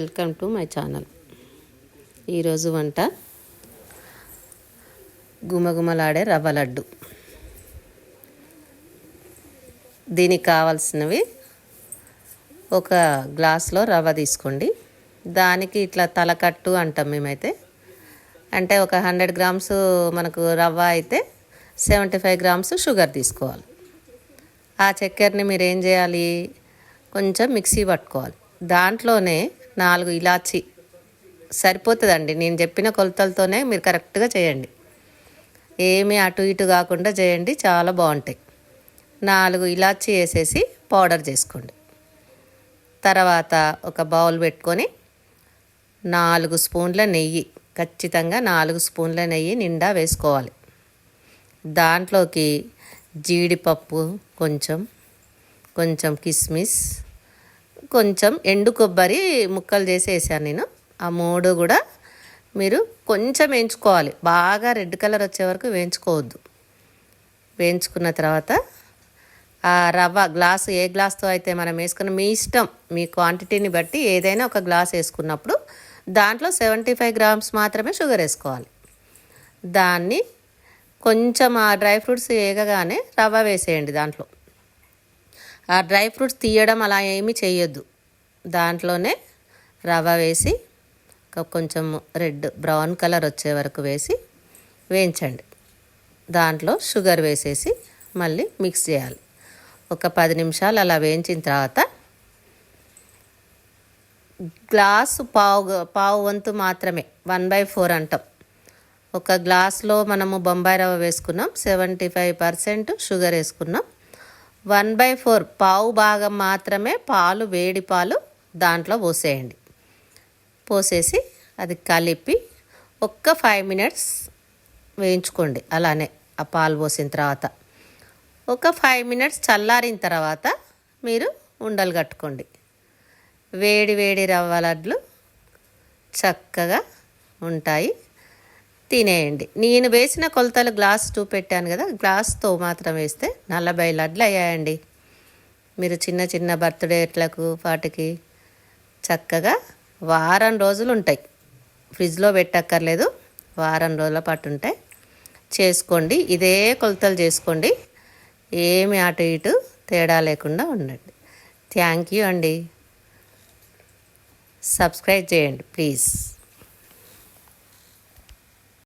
Welcome to my channel. ఈరోజు వంట గుమగుమలాడే రవ్వ లడ్డు. దీనికి కావాల్సినవి ఒక గ్లాస్లో రవ్వ తీసుకోండి. దానికి ఇట్లా తలకట్టు అంటాం మేమైతే. అంటే ఒక 100 గ్రామ్స్ మనకు రవ్వ అయితే 75 గ్రామ్స్ షుగర్ తీసుకోవాలి. ఆ చక్కెరని మీరు ఏం చేయాలి, కొంచెం మిక్సీ పట్టుకోవాలి. దాంట్లోనే 4 ఇలాచి సరిపోతుందండి. నేను చెప్పిన కొలతలతోనే మీరు కరెక్ట్గా చేయండి. ఏమీ అటు ఇటు కాకుండా చేయండి, చాలా బాగుంటాయి. 4 ఇలాచి వేసేసి పౌడర్ చేసుకోండి. తర్వాత ఒక బౌల్ పెట్టుకొని 4 స్పూన్ల నెయ్యి, ఖచ్చితంగా 4 స్పూన్ల నెయ్యి నిండా వేసుకోవాలి. దాంట్లోకి జీడిపప్పు కొంచెం కిస్మిస్, కొంచెం ఎండు కొబ్బరి ముక్కలు చేసి వేసాను నేను. ఆ 3 కూడా మీరు కొంచెం వేయించుకోవాలి. బాగా రెడ్ కలర్ వచ్చే వరకు వేయించుకోవద్దు. వేయించుకున్న తర్వాత ఆ రవ్వ గ్లాసు, ఏ గ్లాస్తో అయితే మనం వేసుకున్న, మీ ఇష్టం, మీ క్వాంటిటీని బట్టి ఏదైనా ఒక గ్లాస్ వేసుకున్నప్పుడు దాంట్లో 75 గ్రామ్స్ మాత్రమే షుగర్ వేసుకోవాలి. దాన్ని కొంచెం ఆ డ్రై ఫ్రూట్స్ వేగగానే రవ్వ వేసేయండి. దాంట్లో ఆ డ్రై ఫ్రూట్స్ తీయడం అలా ఏమీ చేయొద్దు. దాంట్లోనే రవ్వ వేసి కొంచెం బ్రౌన్ కలర్ వచ్చే వరకు వేసి వేయించండి. దాంట్లో షుగర్ వేసేసి మళ్ళీ మిక్స్ చేయాలి. ఒక 10 నిమిషాలు అలా వేయించిన తర్వాత గ్లాసు పావు వంతు మాత్రమే, 1/4 అంటాం. ఒక గ్లాస్లో మనము బొంబాయి రవ్వ వేసుకున్నాం, 75% షుగర్ వేసుకున్నాం. 1/4 పావు భాగం మాత్రమే పాలు, వేడి పాలు దాంట్లో పోసేయండి. పోసేసి అది కలిపి ఒక్క 5 మినిట్స్ వేయించుకోండి. అలానే ఆ పాలు పోసిన తర్వాత ఒక 5 మినిట్స్ చల్లారిన తర్వాత మీరు ఉండలు కట్టుకోండి. వేడి వేడి రవ్వ లడ్లు చక్కగా ఉంటాయి, తినేయండి. నేను వేసిన కొలతలు గ్లాస్ 2 పెట్టాను కదా, గ్లాస్తో మాత్రం వేస్తే 40 లడ్లు అయ్యాయండి. మీరు చిన్న చిన్న బర్త్డేట్లకు వాటికి చక్కగా వారం రోజులు ఉంటాయి. ఫ్రిడ్జ్లో పెట్టక్కర్లేదు, వారం రోజుల పాటు ఉంటాయి. చేసుకోండి, ఇదే కొలతలు చేసుకోండి. ఏమి అటు ఇటు తేడా లేకుండా ఉండండి. థ్యాంక్ యూ అండి. సబ్స్క్రైబ్ చేయండి ప్లీజ్.